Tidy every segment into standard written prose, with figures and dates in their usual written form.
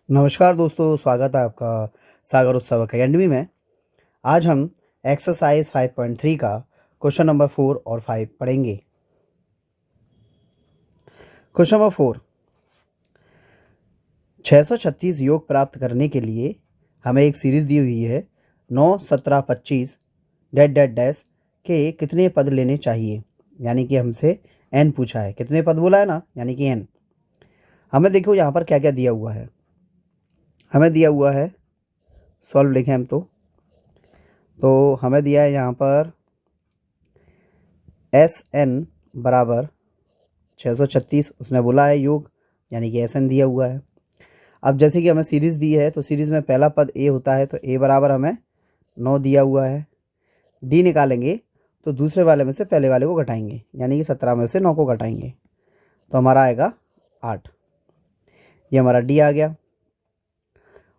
नमस्कार दोस्तों, स्वागत है आपका सागर उत्सव अकेडमी में। आज हम एक्सरसाइज 5.3 का क्वेश्चन नंबर 4 और 5 पढ़ेंगे। क्वेश्चन नंबर 4, 636 योग प्राप्त करने के लिए हमें एक सीरीज दी हुई है 9, 17, 25 डैश डैश डैश के कितने पद लेने चाहिए। यानी कि हमसे n पूछा है, कितने पद बोला है ना, यानी कि n। हमें देखो यहाँ पर क्या क्या दिया हुआ है। हमें दिया हुआ है, सॉल्व लिखें हम तो हमें दिया है यहाँ पर SN बराबर 636, उसने बोला है योग, यानी कि SN दिया हुआ है। अब जैसे कि हमें सीरीज़ दी है तो सीरीज़ में पहला पद A होता है, तो A बराबर हमें 9 दिया हुआ है। D निकालेंगे तो दूसरे वाले में से पहले वाले को घटाएंगे, यानी कि 17 में से 9 को घटाएंगे तो हमारा आएगा 8। ये हमारा D आ गया।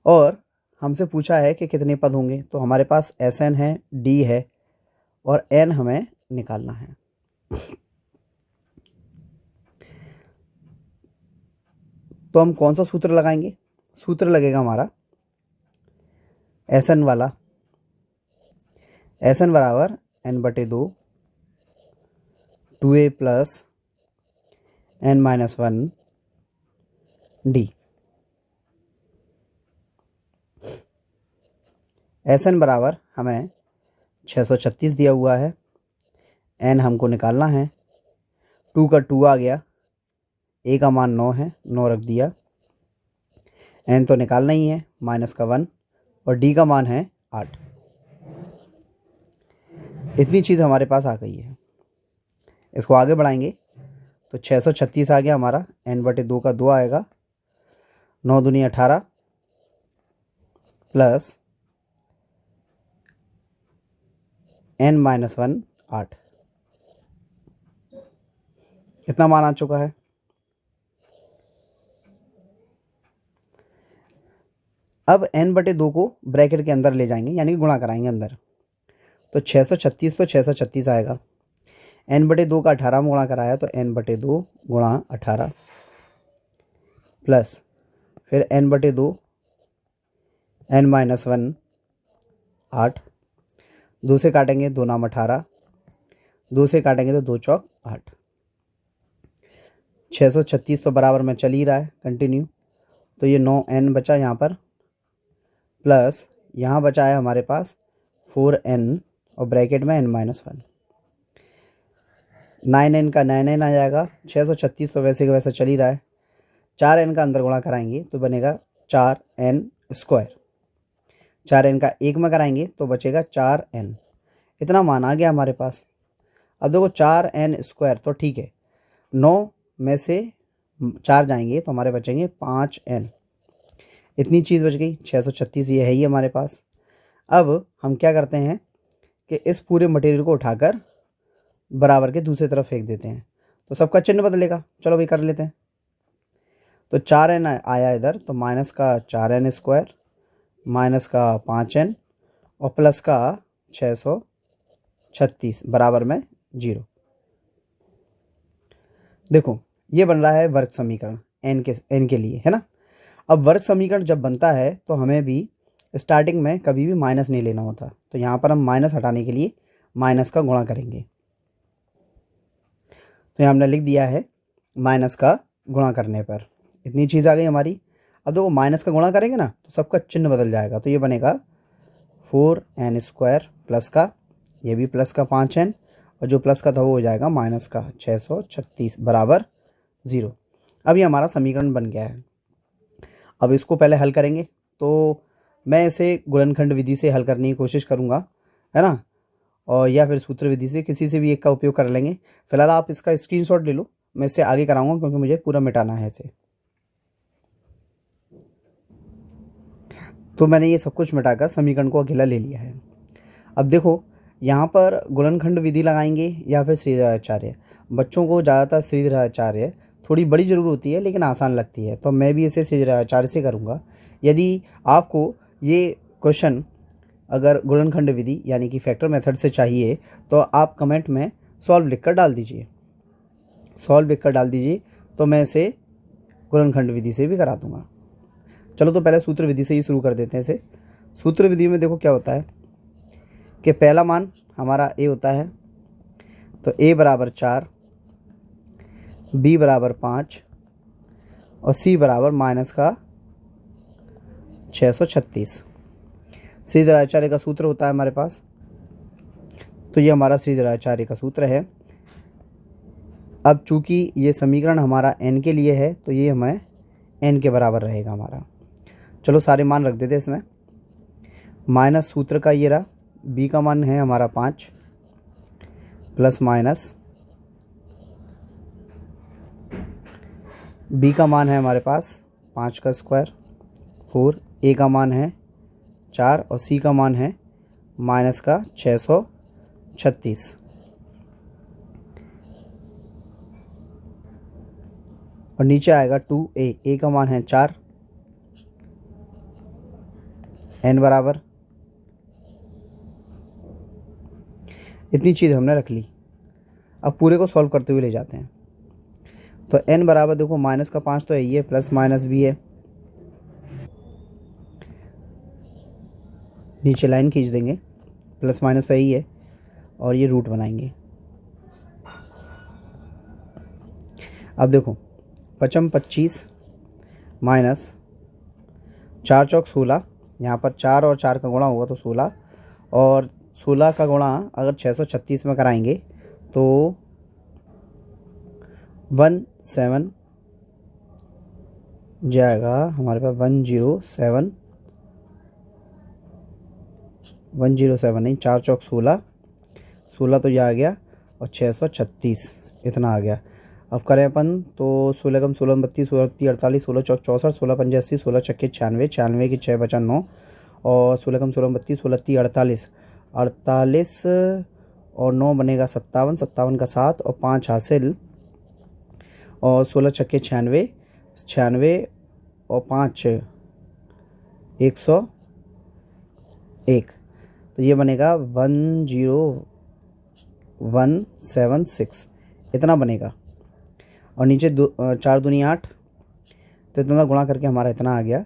और हमसे पूछा है कि कितने पद होंगे, तो हमारे पास SN है, D है और N हमें निकालना है। तो हम कौन सा सूत्र लगाएंगे? सूत्र लगेगा हमारा SN वाला। SN बराबर n/2 2a plus n-1 d। SN बराबर हमें 636 दिया हुआ है, n हमको निकालना है। 2 का 2 आ गया, a का मान 9 है, 9 रख दिया। n तो निकालना ही है, -1 और d का मान है 8। इतनी चीज़ हमारे पास आ गई है। इसको आगे बढ़ाएंगे तो 636 आ गया हमारा, n/2 का 2 आएगा, 9 दूनी 18 प्लस n-1 8। इतना मान आ चुका है। अब n/2 को ब्रैकेट के अंदर ले जाएंगे, यानी कि गुणा कराएंगे अंदर, तो 636 तो 636 आएगा। n/2 का 18 में गुणा कराया तो n/2 गुणा 18 प्लस फिर n/2 n-1 8। 2 से काटेंगे 2 नाम 18, 2 से काटेंगे तो 2 चौक 8। 636 तो बराबर में चल ही रहा है कंटिन्यू, तो ये 9n बचा यहाँ पर, प्लस यहाँ बचा है हमारे पास 4n और ब्रैकेट में n-1। 9n का 9n आ जाएगा। 636 तो वैसे का वैसा चल ही रहा है, 4n का अंदर गुणा कराएंगे तो बनेगा 4n²। 4n का 1 में कराएंगे तो बचेगा 4n। इतना मान आ गया हमारे पास। अब देखो 4n² तो ठीक है, 9 में से 4 जाएंगे तो हमारे बचेंगे 5n। इतनी चीज़ बच गई, 636 ये है ही हमारे पास। अब हम क्या करते हैं कि इस पूरे मटेरियल को उठाकर बराबर के दूसरी तरफ फेंक देते हैं, तो सबका चिन्ह बदलेगा। चलो भाई कर लेते हैं। तो 4n आया इधर, तो माइनस का 4n² माइनस का 5n और प्लस का 636 बराबर में 0। देखो ये बन रहा है वर्ग समीकरण n के लिए, है ना। अब वर्ग समीकरण जब बनता है तो हमें भी स्टार्टिंग में कभी भी माइनस नहीं लेना होता, तो यहाँ पर हम माइनस हटाने के लिए माइनस का गुणा करेंगे। तो यहाँ हमने लिख दिया है माइनस का गुणा करने पर इतनी चीज़ आ गई हमारी। अब देखो माइनस का गुणा करेंगे ना तो सबका चिन्ह बदल जाएगा, तो ये बनेगा 4n² प्लस का, ये भी प्लस का 5n और जो प्लस का था वो हो जाएगा माइनस का 636 बराबर 0। अब ये हमारा समीकरण बन गया है। अब इसको पहले हल करेंगे, तो मैं इसे गुणनखंड विधि से हल करने की कोशिश करूँगा, है ना, और या फिर सूत्र विधि से, किसी से भी एक का उपयोग कर लेंगे। फिलहाल आप इसका स्क्रीनशॉट ले लो, मैं इससे आगे कराऊंगा क्योंकि मुझे पूरा मिटाना है इसे। तो मैंने ये सब कुछ मिटाकर समीकरण को अकेला ले लिया है। अब देखो यहाँ पर गुणनखंड विधि लगाएंगे या फिर श्रीधराचार्य। बच्चों को ज़्यादातर श्रीधराचार्य थोड़ी बड़ी ज़रूर होती है लेकिन आसान लगती है, तो मैं भी इसे श्रीधराचार्य से करूँगा। यदि आपको ये क्वेश्चन अगर गुणनखंड विधि यानी कि फैक्टर मेथड से चाहिए तो आप कमेंट में सॉल्व लिख कर डाल दीजिए, तो मैं इसे गुणनखंड विधि से भी करा दूँगा। चलो तो पहले सूत्र विधि से ही शुरू कर देते हैं इसे। सूत्र विधि में देखो क्या होता है कि पहला मान हमारा ए होता है, तो ए बराबर 4, बी बराबर 5 और सी बराबर माइनस का 636। श्रीधराचार्य का सूत्र होता है हमारे पास, तो ये हमारा श्रीधराचार्य का सूत्र है। अब चूंकि ये समीकरण हमारा n के लिए है तो ये हमें n के बराबर रहेगा हमारा। चलो सारे मान रख देते हैं इसमें। माइनस सूत्र का ये रहा, b का मान है हमारा 5 प्लस माइनस b का मान है हमारे पास 5 का स्क्वायर 4, a का मान है 4 और c का मान है माइनस का 636। और नीचे आएगा 2a, a का मान है 4, n बराबर, इतनी चीज़ हमने रख ली। अब पूरे को सॉल्व करते हुए ले जाते हैं। तो n बराबर देखो माइनस का 5 तो है ही है, प्लस माइनस भी है, नीचे लाइन खींच देंगे, प्लस माइनस तो यही है और ये रूट बनाएंगे। अब देखो 5 25 माइनस 4 चौक 16, यहाँ पर 4 और 4 का गुणा होगा तो 16, और 16 का गुणा अगर 636 में कराएंगे तो 17 जाएगा हमारे पास 107 नहीं, 4 चौक 16, 16 तो ये आ गया और 636 इतना आ गया। अब करें अपन तो 16 कम 16 32 16 38 16 चौक 64 16 पंजे 80 16 छक्के 96 96 की 6 बचा 9 और 16 कम 16 32 16 38 48 और 9 बनेगा 57 57 का 7 और 5 हासिल और 16 छक्के 96 96 और 5 101, तो ये बनेगा 10176 इतना बनेगा। और नीचे 4 दूनी 8, तो इतना गुणा करके हमारा इतना आ गया।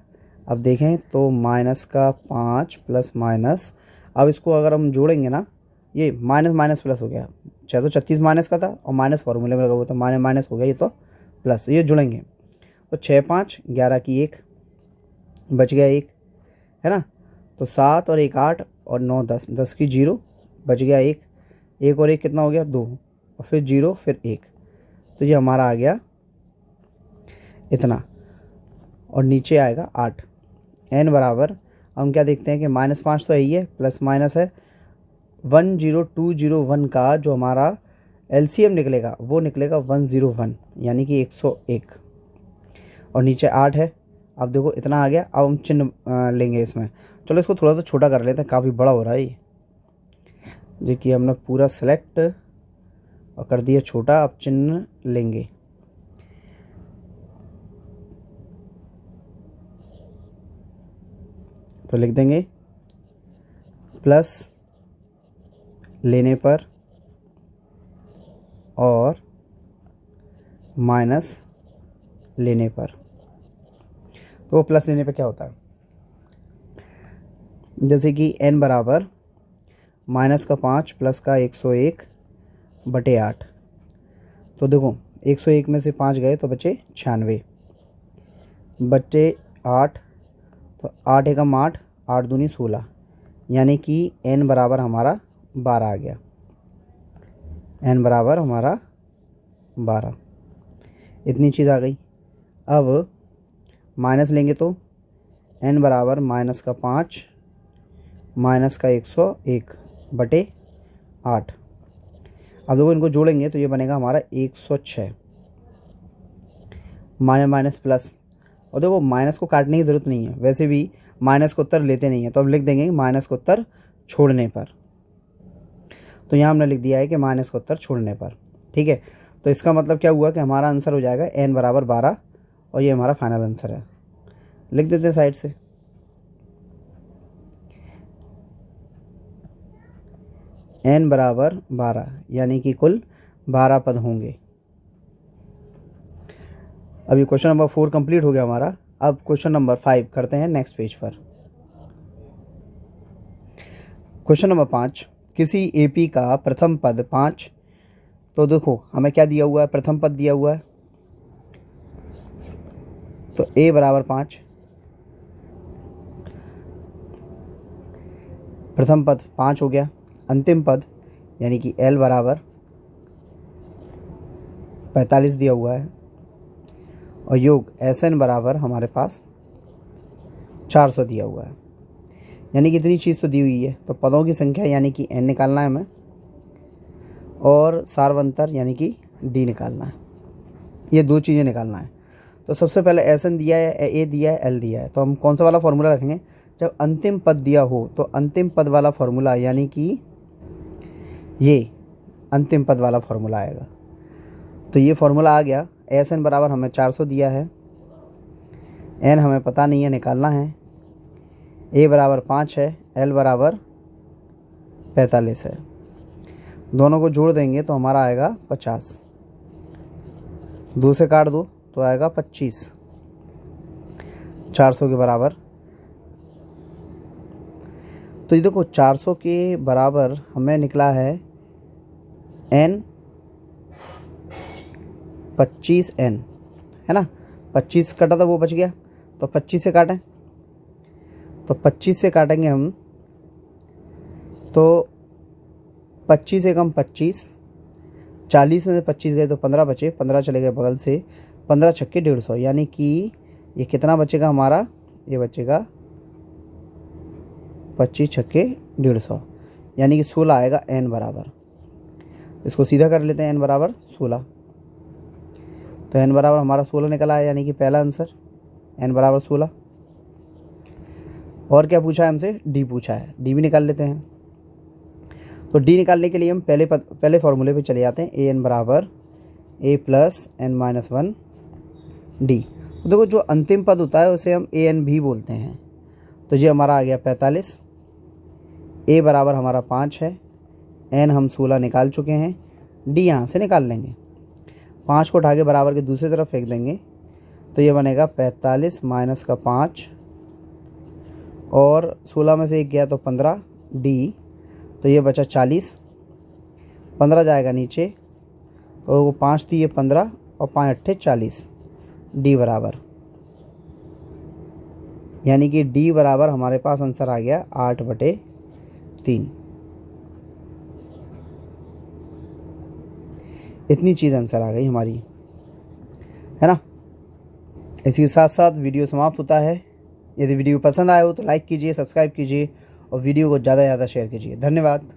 अब देखें तो माइनस का 5 प्लस माइनस, अब इसको अगर हम जोड़ेंगे ना, ये माइनस माइनस प्लस हो गया, 636 माइनस का था और माइनस फार्मूले में लगा हुआ था, माइनस माइनस हो गया ये तो प्लस, ये जुड़ेंगे तो 6 5 11 की 1 बच गया 1 है ना, तो 7 और 1 8 और 9 10 10 की 0 बच गया 1 1 और 1 कितना हो गया 2 और फिर 0 फिर 1, तो ये हमारा आ गया इतना। और नीचे आएगा 8, n बराबर, हम क्या देखते हैं कि -5 तो है ही है, प्लस माइनस है 10201 का जो हमारा LCM निकलेगा वो निकलेगा 101 यानी कि 101 और नीचे 8 है। अब देखो इतना आ गया। अब हम चिन्ह लेंगे इसमें, चलो इसको थोड़ा सा छोटा कर लेते हैं, काफ़ी बड़ा हो रहा है ये। देखिए हमने पूरा सेलेक्ट और कर दिया छोटा, अब चिन्ह लेंगे। तो लिख देंगे प्लस लेने पर और माइनस लेने पर। तो प्लस लेने पे क्या होता है, जैसे कि n बराबर माइनस का 5 प्लस का 101 बटे 8, तो देखो 101 में से 5 गए तो बचे 96 बटे 8, तो 8 एकम 8 8 दूनी 16 यानी कि n बराबर हमारा 12 आ गया, n बराबर हमारा 12, इतनी चीज़ आ गई। अब माइनस लेंगे तो n बराबर माइनस का 5 माइनस का 101 बटे 8। अब देखो इनको जोड़ेंगे तो ये बनेगा हमारा 106 माइनस माइनस प्लस, और देखो माइनस को काटने की ज़रूरत नहीं है, वैसे भी माइनस को उत्तर लेते नहीं है, तो अब लिख देंगे माइनस को उत्तर छोड़ने पर। तो यहाँ हमने लिख दिया है कि माइनस को उत्तर छोड़ने पर, ठीक है। तो इसका मतलब क्या हुआ कि हमारा आंसर हो जाएगा n बराबर 12 और ये हमारा फाइनल आंसर है। लिख देते हैं साइड से, n बराबर 12 यानी कि कुल 12 पद होंगे। अभी क्वेश्चन नंबर 4 कंप्लीट हो गया हमारा। अब क्वेश्चन नंबर 5 करते हैं नेक्स्ट पेज पर। क्वेश्चन नंबर 5, किसी एपी का प्रथम पद 5, तो देखो हमें क्या दिया हुआ है, प्रथम पद दिया हुआ है, तो a बराबर 5, प्रथम पद 5 हो गया। अंतिम पद यानी कि l बराबर 45 दिया हुआ है और योग Sn बराबर हमारे पास 400 दिया हुआ है। यानी कि इतनी चीज़ तो दी हुई है, तो पदों की संख्या यानी कि n निकालना है हमें और सार्वंतर यानी कि d निकालना है। ये दो चीज़ें निकालना है। तो सबसे पहले Sn दिया है, a दिया है, l दिया है, तो हम कौन सा वाला फॉर्मूला रखेंगे, जब अंतिम पद दिया हो तो अंतिम पद वाला फॉर्मूला यानी कि ये अंतिम पद वाला फॉर्मूला आएगा। तो ये फॉर्मूला आ गया। Sn बराबर हमें 400 दिया है, n हमें पता नहीं है, निकालना है। a बराबर 5 है, l बराबर 45 है। दोनों को जोड़ देंगे तो हमारा आएगा 50, 2 से काट दो तो आएगा 25, 400 के बराबर। तो ये देखो 400 के बराबर हमें निकला है n 25n, है ना। 25 कटा था वो बच गया, तो 25 से काटें, तो 25 से काटेंगे हम तो 25 से कम 25, 40 में से 25 गए तो 15 बचे, 15 चले गए बगल से, 15 छक्के 150, यानी कि ये कितना बचेगा हमारा, ये बचेगा 25 छक्के 150, यानी कि 16 आएगा n बराबर। इसको सीधा कर लेते हैं, n बराबर 16, तो n बराबर हमारा 16 निकला है, यानी कि पहला आंसर n बराबर 16। और क्या पूछा है हमसे, d पूछा है, d भी निकाल लेते हैं। तो d निकालने के लिए हम पहले फॉर्मूले पे चले जाते हैं, a n बराबर a plus n minus 1 d। तो देखो जो अंतिम पद होता है उसे हम a n भी बोलते हैं। तो ये हमारा आ गया 45, a बराबर हमारा 5 है, n हम 16 निकाल चुके हैं, d यहाँ से निकाल लेंगे, 5 को उठा के बराबर के दूसरी तरफ फेंक देंगे, तो ये बनेगा 45 माइनस का 5 और 16 में से 1 गया तो 15 d, तो ये बचा 40, 15 जाएगा नीचे, तो वो 5 थी, ये 15 और 5 अट्ठे 40, d बराबर, यानी कि d बराबर हमारे पास आंसर आ गया 8/3। इतनी चीज़ आंसर आ गई हमारी, है ना। इसी के साथ साथ वीडियो समाप्त होता है। यदि वीडियो पसंद आया हो तो लाइक कीजिए, सब्सक्राइब कीजिए और वीडियो को ज़्यादा से ज़्यादा शेयर कीजिए। धन्यवाद।